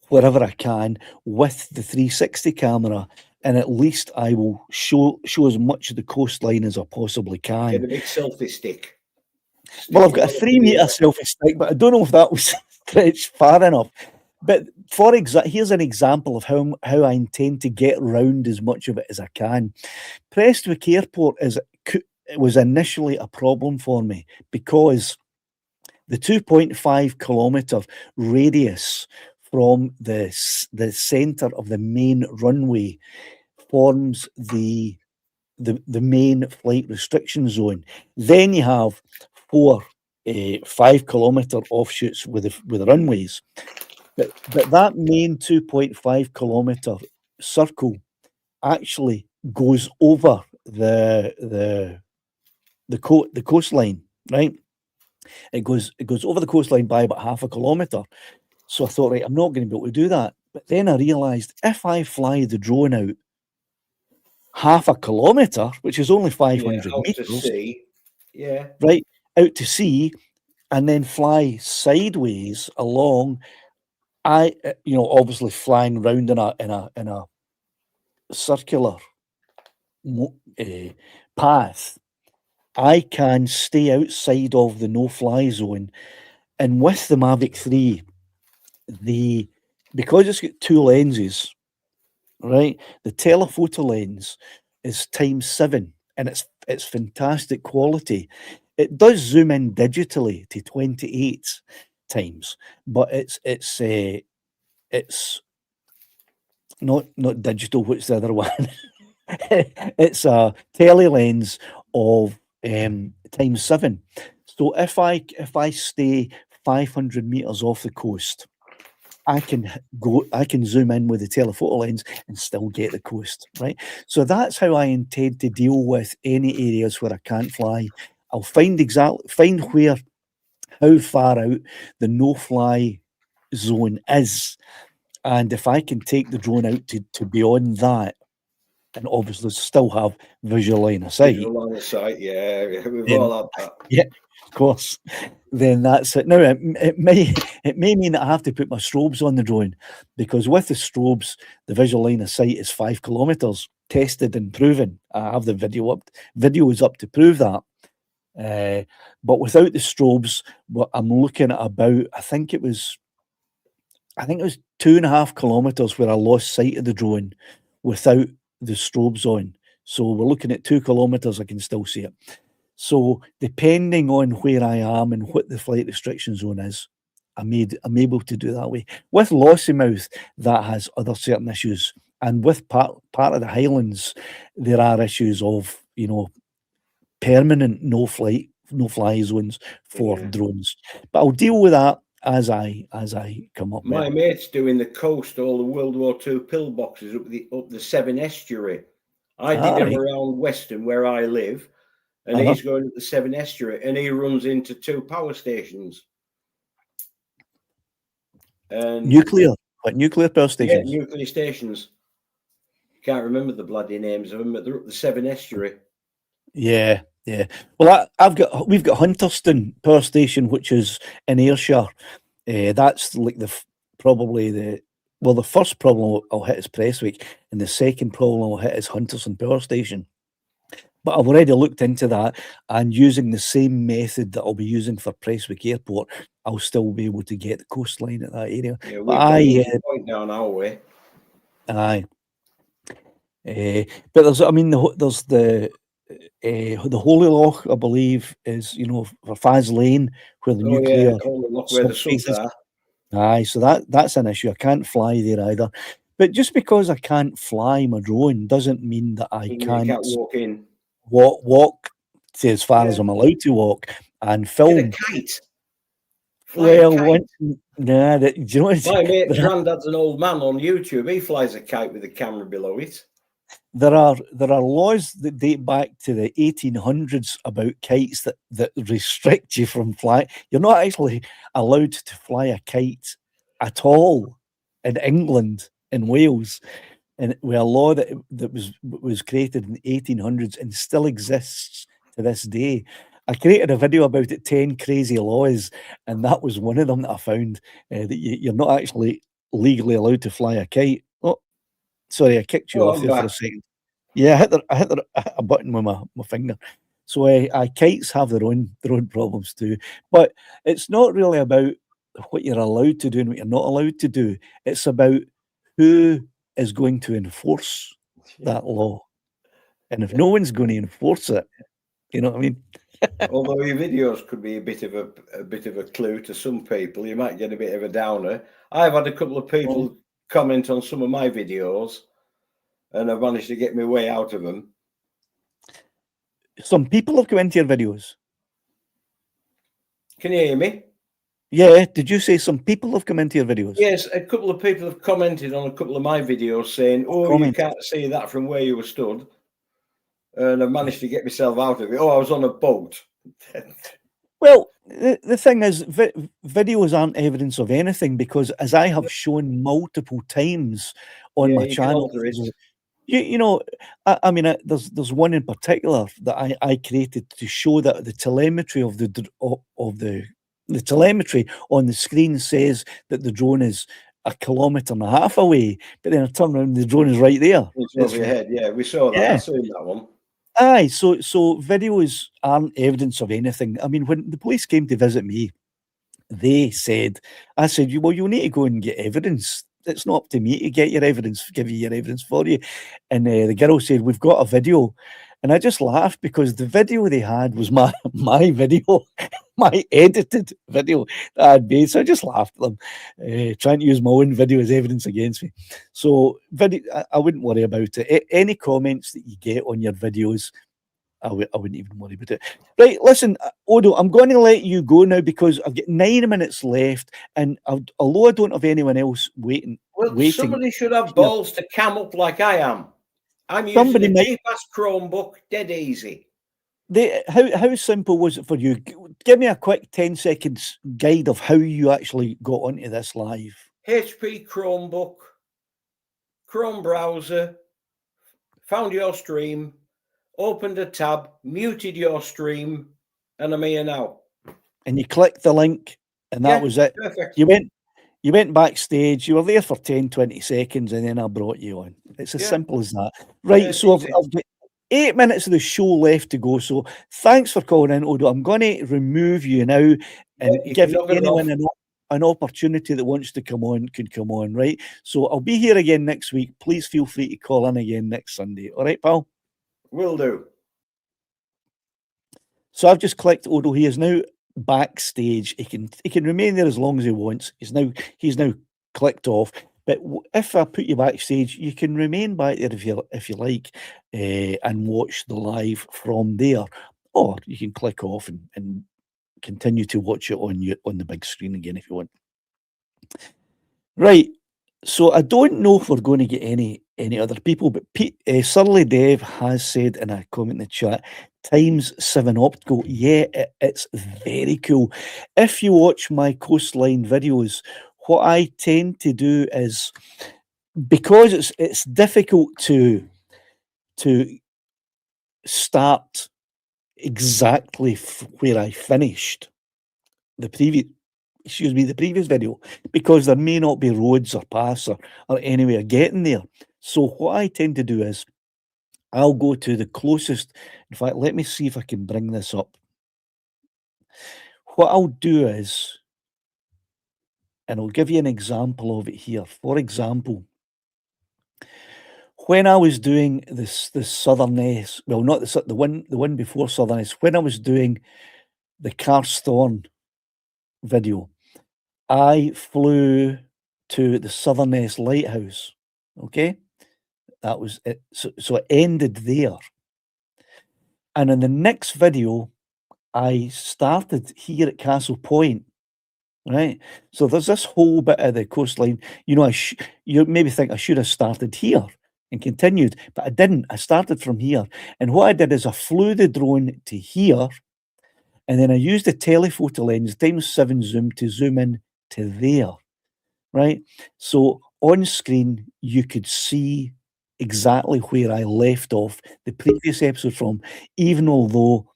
wherever I can with the 360 camera, and at least I will show as much of the coastline as I possibly can. Get a big selfie stick. Well, I've got a 3 meter selfie stick, but I don't know if that was stretched far enough. But for here's an example of how I intend to get round as much of it as I can. Prestwick Airport was initially a problem for me because the 2.5 kilometre radius from the centre of the main runway forms the main flight restriction zone. Then you have 4 5 kilometre offshoots with the runways. But that main 2.5 kilometre circle actually goes over the coastline, right? It goes over the coastline by about half a kilometre. So I thought, right, I'm not going to be able to do that. But then I realised if I fly the drone out half a kilometre, which is only 500 metres, to sea. Yeah, right, out to sea, and then fly sideways along. Obviously flying round in a circular path, I can stay outside of the no-fly zone. And with the Mavic 3, because it's got 2 lenses, right? The telephoto lens is ×7, and it's fantastic quality. It does zoom in digitally to 28 times, but it's not digital. What's the other one? It's a tele lens of ×7. So if I stay 500 meters off the coast, I can zoom in with the telephoto lens and still get the coast, right? So that's how I intend to deal with any areas where I can't fly. I'll find where, how far out the no-fly zone is, and if I can take the drone out to beyond that, and obviously still have visual line of sight. Visual line of sight, yeah, we've all had that. Yeah, of course. Then that's it. Now it may mean that I have to put my strobes on the drone, because with the strobes, the visual line of sight is 5 kilometers, tested and proven. I have the videos up to prove that. But without the strobes, what I'm looking at about, I think it was 2.5 kilometers where I lost sight of the drone without the strobes on. So we're looking at 2 kilometers, I can still see it. So depending on where I am and what the flight restriction zone is, I'm able to do that way. With Lossiemouth, that has other certain issues. And with part of the Highlands, there are issues of, permanent no-fly zones for drones. But I'll deal with that as I come up. My mate's doing the coast, all the World War II pillboxes up the Severn Estuary. I did them around Weston where I live, and he's going up the Severn Estuary, and he runs into 2 power stations. And nuclear power stations. Yeah, nuclear stations. Can't remember the bloody names of them, but they're up the Severn Estuary. Yeah. Well, we've got Hunterston Power Station, which is in Ayrshire. That's like the first problem I'll hit is Prestwick, and the second problem I'll hit is Hunterston Power Station. But I've already looked into that, and using the same method that I'll be using for Prestwick Airport, I'll still be able to get the coastline at that area. Yeah, we've got point down our way. Aye. But there's the Holy Loch, I believe, is for Faz Lane, where the nuclear where the subs are. Aye, so that's an issue. I can't fly there either. But just because I can't fly my drone doesn't mean that I You can't can't walk in. walk to as far as Yeah. I'm allowed to walk and Get a film. kite. Fly a Well, kite. nah, do you know what? My mate, Grandad's an old man on YouTube. He flies a kite with a camera below it. There are laws that date back to the 1800s about kites that restrict you from flying. You're not actually allowed to fly a kite at all in England, in Wales, and with a law that was created in the 1800s and still exists to this day. I created a video about it, 10 crazy laws, and that was one of them that I found, that you're not actually legally allowed to fly a kite. Oh, sorry, I kicked you Oh, off I'm there for a back. second. Yeah, I hit a button with my finger. So kites have their own problems too. But it's not really about what you're allowed to do and what you're not allowed to do. It's about who is going to enforce that law. And if no one's going to enforce it, you know what I mean? Although your videos could be a bit of a clue to some people, you might get a bit of a downer. I've had a couple of people comment on some of my videos, and I've managed to get my way out of them. Some people have come into your videos. Can you hear me? Yeah, did you say some people have come into your videos? Yes, a couple of people have commented on a couple of my videos saying, "Oh, you can't see that from where you were stood," and I've managed to get myself out of it. Oh, I was on a boat. Well, the thing is, videos aren't evidence of anything because, as I have shown multiple times on Yeah, my you can channel, alter it. you know, I mean, there's one in particular that I created to show that the telemetry of the telemetry on the screen says that the drone is 1.5 kilometers away, but then I turn around and the drone is right there. It's over your head. Yeah, we saw that. Yeah. I saw that one. Aye, so videos aren't evidence of anything. I mean, when the police came to visit me, I said, well, you need to go and get evidence. It's not up to me to get your evidence, give you your evidence for you. And the girl said, we've got a video. And I just laughed because the video they had was my video, my edited video that I'd made. So I just laughed at them, trying to use my own video as evidence against me. So I wouldn't worry about it. Any comments that you get on your videos, I wouldn't even worry about it. Right, listen, Odo, I'm going to let you go now because I've got 9 minutes left, and although I don't have anyone else waiting, Somebody should have balls to cam up like I am. I'm using a cheap-ass Chromebook, dead easy. How simple was it for you? Give me a quick 10 seconds guide of how you actually got onto this live. HP Chromebook, Chrome browser, found your stream, opened a tab, muted your stream, and I'm here now. And you clicked the link, and that was it. Perfect. You went backstage, you were there for 10, 20 seconds, and then I brought you on. It's as simple as that. Right, so I've got 8 minutes of the show left to go. So thanks for calling in, Odo. I'm going to remove you now and give anyone an opportunity that wants to come on can come on, right? So I'll be here again next week. Please feel free to call in again next Sunday. All right, pal? Will do. So I've just clicked Odo. He is now backstage. He can remain there as long as he wants. He's now clicked off. But if I put you backstage, you can remain back there if you like, and watch the live from there, or you can click off and continue to watch it on the big screen again if you want. Right. So I don't know if we're going to get any other people, but Surly Dev has said in a comment in the chat, ×7 optical. Yeah, it's very cool. If you watch my Coastline videos, what I tend to do is, because it's difficult to start exactly where I finished the previous video, because there may not be roads or paths or any way of getting there. So what I tend to do is I'll go to the closest. In fact, let me see if I can bring this up. What I'll do is, and I'll give you an example of it here. For example, when I was doing this Southern S, well, not the one before Southern S, when I was doing the Carsthorne video, I flew to the Southernest Lighthouse. Okay, that was it. So it ended there. And in the next video, I started here at Castle Point. Right, so there's this whole bit of the coastline. You know, you maybe think I should have started here and continued, but I didn't. I started from here, and what I did is I flew the drone to here, and then I used the telephoto lens ×7 zoom to zoom in to there. Right, so on screen you could see exactly where I left off the previous episode from, even although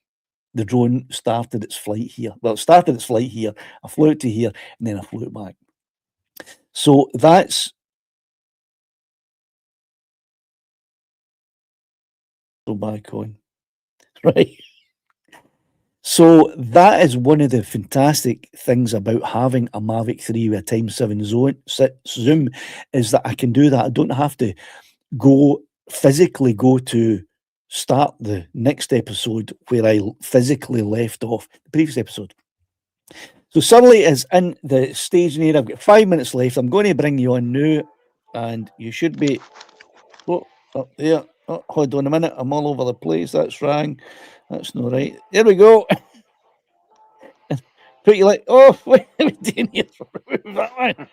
the drone started its flight here. Well, it started its flight here. I flew it to here, and then I flew it back. So that's back on, right? So that is one of the fantastic things about having a Mavic 3 with a ×7 zoom, is that I can do that. I don't have to physically go to start the next episode where I physically left off the previous episode. So Surly is in the staging area. I've got 5 minutes left. I'm going to bring you on now, and you should be up there. Oh, hold on a minute. I'm all over the place. That's wrong. That's not right. There we go. Put you like, oh, wait, we're doing here. That one.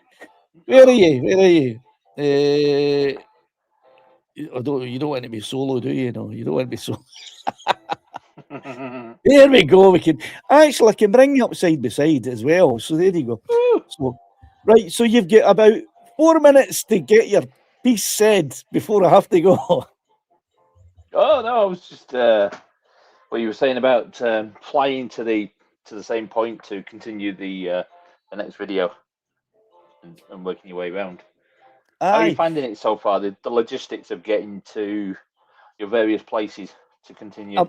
Where are you? Where are you? You don't want to be solo, do you? No, you don't want to be solo. There we go. We can actually, I can bring you up side by side as well. So there you go. So, right. So you've got about 4 minutes to get your piece said before I have to go. Oh no, I was just what you were saying about flying to the same point to continue the next video and working your way around. How are you finding it so far? The logistics of getting to your various places to continue.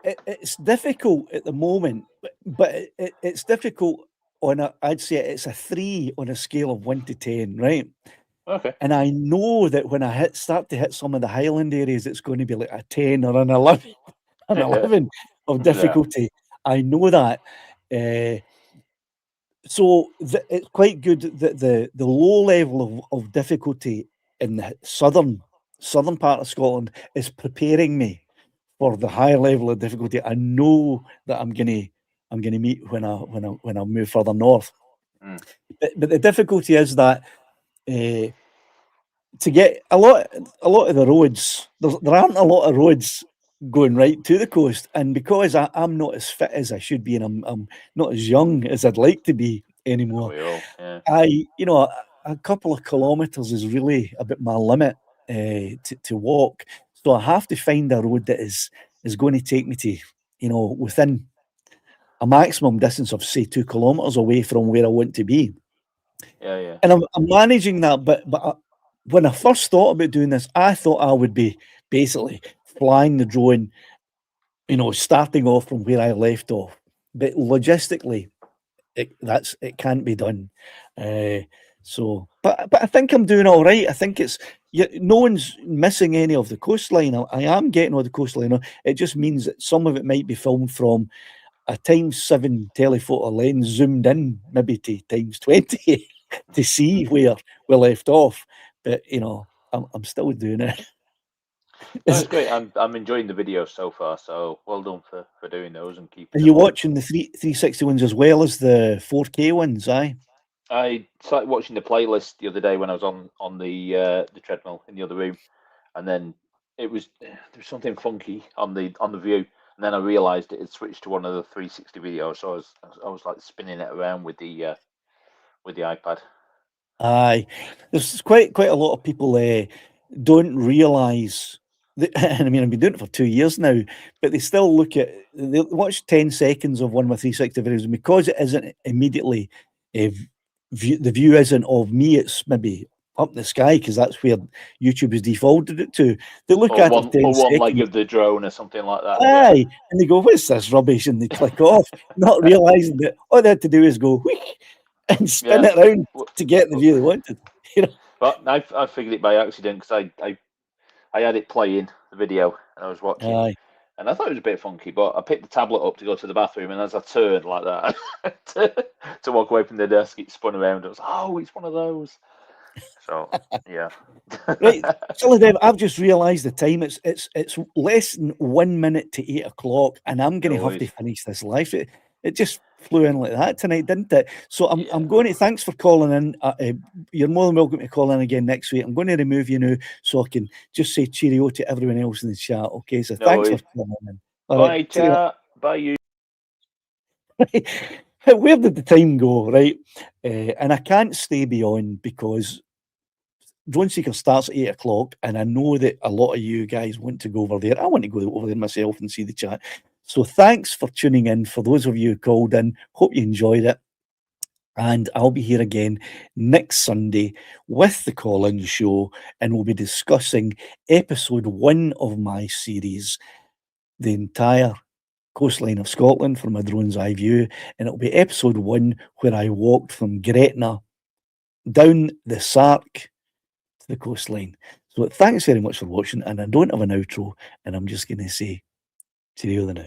It's difficult at the moment, but it's difficult on I'd say it's a 3 on a scale of 1 to 10, right? Okay. And I know that when I start to hit some of the Highland areas, it's going to be like a 10 or an 11, of difficulty. Yeah. I know that. So it's quite good that the low level of difficulty in the southern part of Scotland is preparing me for the higher level of difficulty I know that I'm gonna meet when I move further north. But the difficulty is that to get a lot of the roads, there aren't a lot of roads going right to the coast, and because I'm not as fit as I should be, and I'm not as young as I'd like to be anymore, a couple of kilometres is really about my limit to walk. So I have to find a road that is going to take me to, within a maximum distance of, say, 2 kilometres away from where I want to be. Yeah. And I'm managing that, but when I first thought about doing this, I thought I would be basically flying the drone, starting off from where I left off. But logistically, it can't be done. So, but I think I'm doing all right. I think no one's missing any of the coastline. I am getting all the coastline. It just means that some of it might be filmed from a ×7 telephoto lens zoomed in, maybe to ×20 to see where we left off. But I'm still doing it. That's great. I'm enjoying the videos so far. So well done for doing those and keeping. Are you watching the 360 ones as well as the 4K ones? Aye. I started watching the playlist the other day when I was on the treadmill in the other room, and then there was something funky on the view, and then I realised it had switched to one of the 360 videos. So I was like spinning it around with the iPad. Aye, there's quite a lot of people don't realise. And I mean, I've been doing it for 2 years now, but they still they watch 10 seconds of one of my 360 videos, and because it isn't immediately the view isn't of me, it's maybe up in the sky because that's where YouTube has defaulted it to. They look at it 10 one seconds, leg of the drone or something like that. Aye, and they go, "What's this rubbish?" And they click off, not realising that all they had to do is go and spin it around to get the view they wanted. But I figured it by accident because I had it playing the video and I was watching, And I thought it was a bit funky, but I picked the tablet up to go to the bathroom, and as I turned like that to walk away from the desk, it spun around. I was like, oh, it's one of those. So yeah. Right, Silly Dev, I've just realised the time. It's less than 1 minute to 8 o'clock, and I'm going to No have to worries. finish this live. It just flew in like that tonight, didn't it? So I'm Yeah. going to thanks for calling in. You're more than welcome to call in again next week. I'm going to remove you now so I can just say cheerio to everyone else in the chat. Okay, so No thanks for worries. calling in. All Bye, right, cheerio. chat. Bye, you. Where did the time go, right? And I can't stay beyond because Drone Seeker starts at 8 o'clock, and I know that a lot of you guys want to go over there. I want to go over there myself and see the chat. So thanks for tuning in. For those of you who called in, hope you enjoyed it. And I'll be here again next Sunday with the call-in show, and we'll be discussing episode 1 of my series, the entire coastline of Scotland from a drone's eye view. And it'll be episode 1 where I walked from Gretna down the Sark to the coastline. So thanks very much for watching, and I don't have an outro, and I'm just going to say cheerio the now.